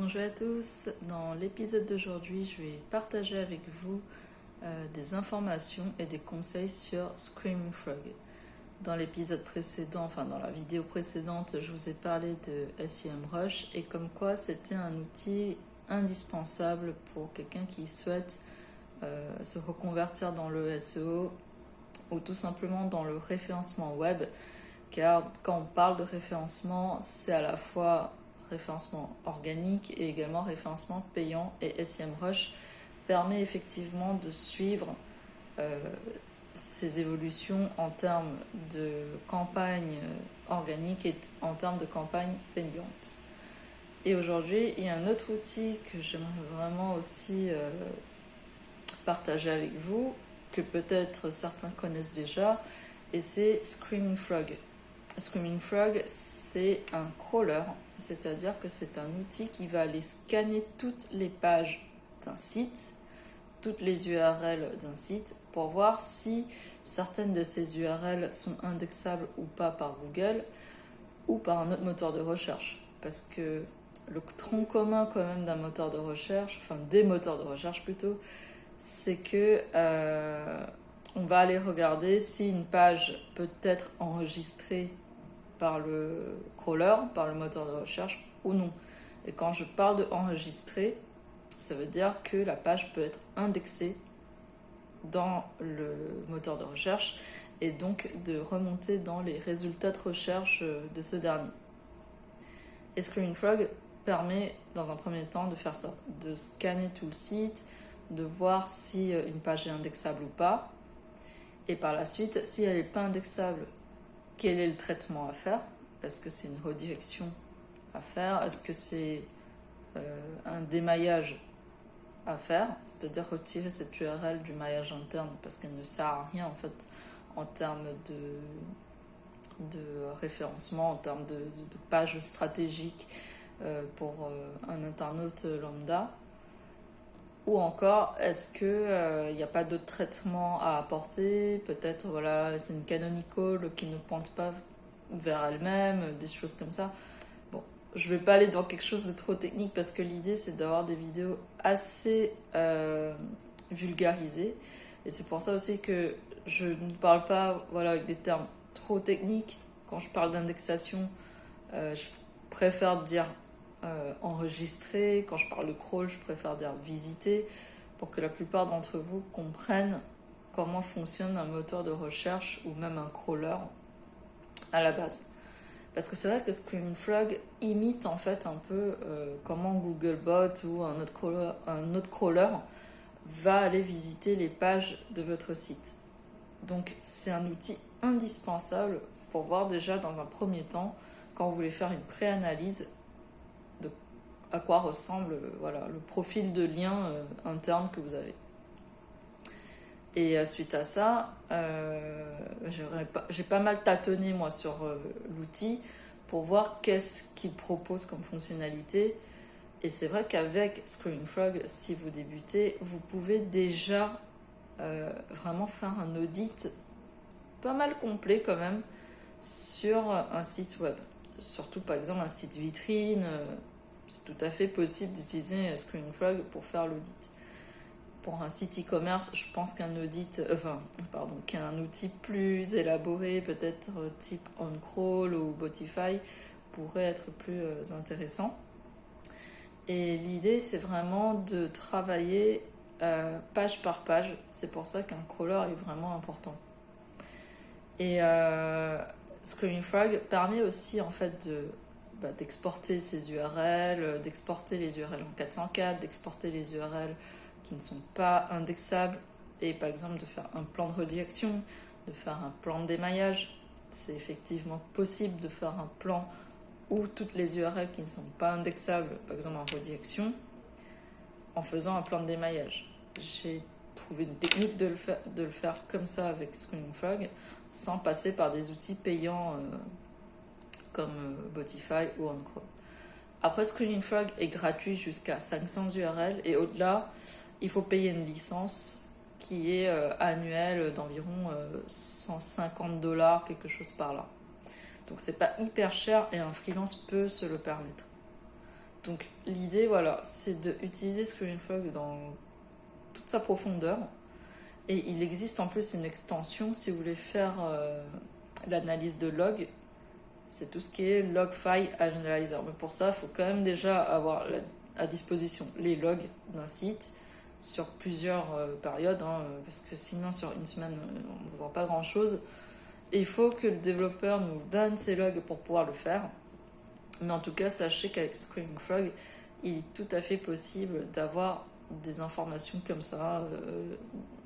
Bonjour à tous, dans l'épisode d'aujourd'hui je vais partager avec vous des informations et des conseils sur Screaming Frog. Dans l'épisode précédent, enfin dans la vidéo précédente, je vous ai parlé de SEMrush et comme quoi c'était un outil indispensable pour quelqu'un qui souhaite se reconvertir dans le SEO ou tout simplement dans le référencement web, car quand on parle de référencement, c'est à la fois référencement organique et également référencement payant, et SEMrush permet effectivement de suivre ces évolutions en termes de campagne organique et en termes de campagne payante. Et aujourd'hui, il y a un autre outil que j'aimerais vraiment aussi partager avec vous, que peut-être certains connaissent déjà, et c'est Screaming Frog. Screaming Frog, c'est un crawler, c'est-à-dire que c'est un outil qui va aller scanner toutes les pages d'un site, toutes les URL d'un site, pour voir si certaines de ces URL sont indexables ou pas par Google ou par un autre moteur de recherche. Parce que le tronc commun quand même d'un moteur de recherche, enfin des moteurs de recherche plutôt, c'est que on va aller regarder si une page peut être enregistrée par le crawler, par le moteur de recherche ou non. Et quand je parle de enregistrer, ça veut dire que la page peut être indexée dans le moteur de recherche et donc de remonter dans les résultats de recherche de ce dernier. Et Screaming Frog permet dans un premier temps de faire ça, de scanner tout le site, de voir si une page est indexable ou pas, et par la suite, si elle n'est pas indexable, quel est le traitement à faire? Est-ce que c'est une redirection à faire? Est-ce que c'est un démaillage à faire? C'est-à-dire retirer cette URL du maillage interne parce qu'elle ne sert à rien en fait en termes de référencement, en termes de page stratégique pour un internaute lambda. Ou encore, est-ce qu'il n'y a pas d'autre traitement à apporter? Peut-être, voilà, c'est une canonical qui ne pointe pas vers elle-même, des choses comme ça. Bon, je vais pas aller dans quelque chose de trop technique parce que l'idée c'est d'avoir des vidéos assez vulgarisées. Et c'est pour ça aussi que je ne parle pas avec des termes trop techniques. Quand je parle d'indexation, je préfère dire enregistrer. Quand je parle de crawl, je préfère dire visiter pour que la plupart d'entre vous comprennent comment fonctionne un moteur de recherche ou même un crawler à la base. Parce que c'est vrai que Screaming Frog imite en fait un peu comment Googlebot ou un autre crawler va aller visiter les pages de votre site. Donc c'est un outil indispensable pour voir déjà dans un premier temps, quand vous voulez faire une pré-analyse, de à quoi ressemble le profil de lien interne que vous avez. Et suite à ça, j'ai pas mal tâtonné moi sur l'outil pour voir qu'est-ce qu'il propose comme fonctionnalité. Et c'est vrai qu'avec Screaming Frog, si vous débutez, vous pouvez déjà vraiment faire un audit pas mal complet quand même sur un site web. Surtout par exemple un site vitrine, c'est tout à fait possible d'utiliser Screaming Frog pour faire l'audit. Pour un site e-commerce, je pense qu'un outil plus élaboré, peut-être type OnCrawl ou Botify, pourrait être plus intéressant. Et l'idée, c'est vraiment de travailler page par page. C'est pour ça qu'un crawler est vraiment important. Et Screaming Frog permet aussi en fait d'exporter ces URL, d'exporter les URL en 404, d'exporter les URL qui ne sont pas indexables et par exemple de faire un plan de redirection, de faire un plan de démaillage. C'est effectivement possible de faire un plan où toutes les URL qui ne sont pas indexables, par exemple en redirection, en faisant un plan de démaillage. J'ai trouvé une technique de le faire comme ça avec Screaming Frog sans passer par des outils payants comme Botify ou OnCrawl. Après, Screaming Frog est gratuit jusqu'à 500 URL et au-delà, il faut payer une licence qui est annuelle d'environ $150, quelque chose par là. Donc c'est pas hyper cher et un freelance peut se le permettre. Donc l'idée, voilà, c'est d'utiliser ScreenFrog dans toute sa profondeur. Et il existe en plus une extension si vous voulez faire l'analyse de log. C'est tout ce qui est Log File Analyzer. Mais pour ça, il faut quand même déjà avoir à disposition les logs d'un site sur plusieurs périodes, hein, parce que sinon sur une semaine, on ne voit pas grand-chose. Et il faut que le développeur nous donne ces logs pour pouvoir le faire. Mais en tout cas, sachez qu'avec ScreenFrog, il est tout à fait possible d'avoir des informations comme ça,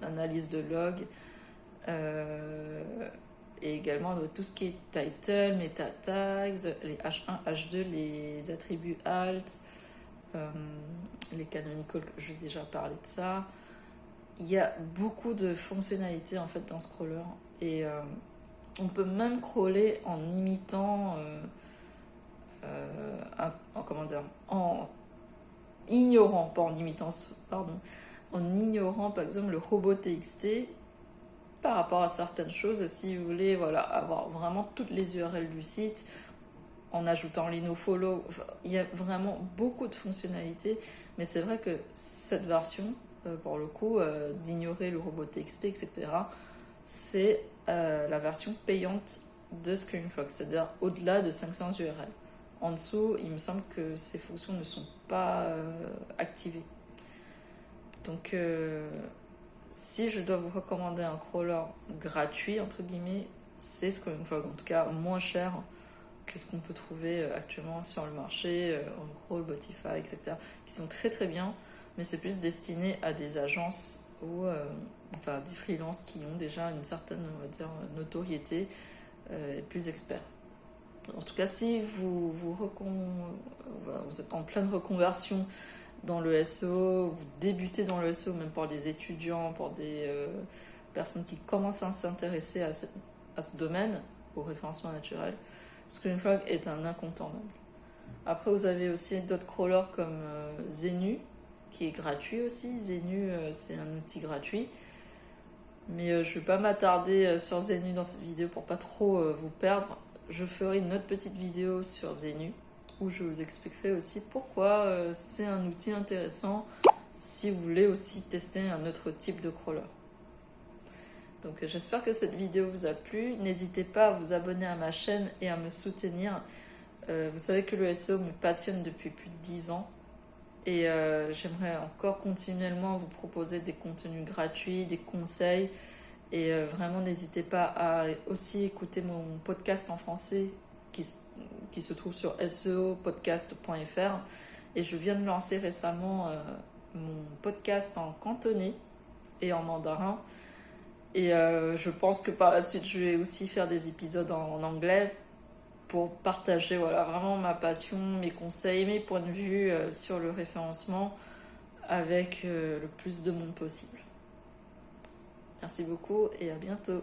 analyse de log, et également de tout ce qui est title, meta tags, les H1, H2, les attributs alt, les canonical, j'ai déjà parlé de ça. Il y a beaucoup de fonctionnalités en fait dans Scroller, et on peut même crawler en imitant en ignorant, pas en imitant, pardon, en ignorant par exemple le robot TXT par rapport à certaines choses. Si vous voulez, voilà, avoir vraiment toutes les URL du site, en ajoutant les nofollow, il y a vraiment beaucoup de fonctionnalités, mais c'est vrai que cette version, pour le coup, d'ignorer le robot TXT, etc., c'est la version payante de ScreenFrog, c'est-à-dire au-delà de 500 URL. En dessous, il me semble que ces fonctions ne sont pas activées. Donc, si je dois vous recommander un crawler gratuit, entre guillemets, c'est ScreenFrog, en tout cas moins cher que ce qu'on peut trouver actuellement sur le marché, en gros, Botify, etc., qui sont très très bien, mais c'est plus destiné à des agences ou des freelances qui ont déjà une certaine, on va dire, notoriété et plus experts. En tout cas, si vous êtes en pleine reconversion dans le SEO, vous débutez dans le SEO, même pour des étudiants, pour des personnes qui commencent à s'intéresser à ce domaine, au référencement naturel, ScreenFrog est un incontournable. Après, vous avez aussi d'autres crawlers comme Zenu, qui est gratuit aussi. Zenu, c'est un outil gratuit. Mais je ne vais pas m'attarder sur Zenu dans cette vidéo pour pas trop vous perdre. Je ferai une autre petite vidéo sur Zenu où je vous expliquerai aussi pourquoi c'est un outil intéressant si vous voulez aussi tester un autre type de crawler. Donc j'espère que cette vidéo vous a plu. N'hésitez pas à vous abonner à ma chaîne et à me soutenir. Vous savez que le SEO me passionne depuis plus de 10 ans. Et j'aimerais encore continuellement vous proposer des contenus gratuits, des conseils. Et vraiment, n'hésitez pas à aussi écouter mon podcast en français qui se trouve sur seopodcast.fr. Et je viens de lancer récemment mon podcast en cantonais et en mandarin. Et je pense que par la suite, je vais aussi faire des épisodes en anglais pour partager vraiment ma passion, mes conseils, mes points de vue sur le référencement avec le plus de monde possible. Merci beaucoup et à bientôt.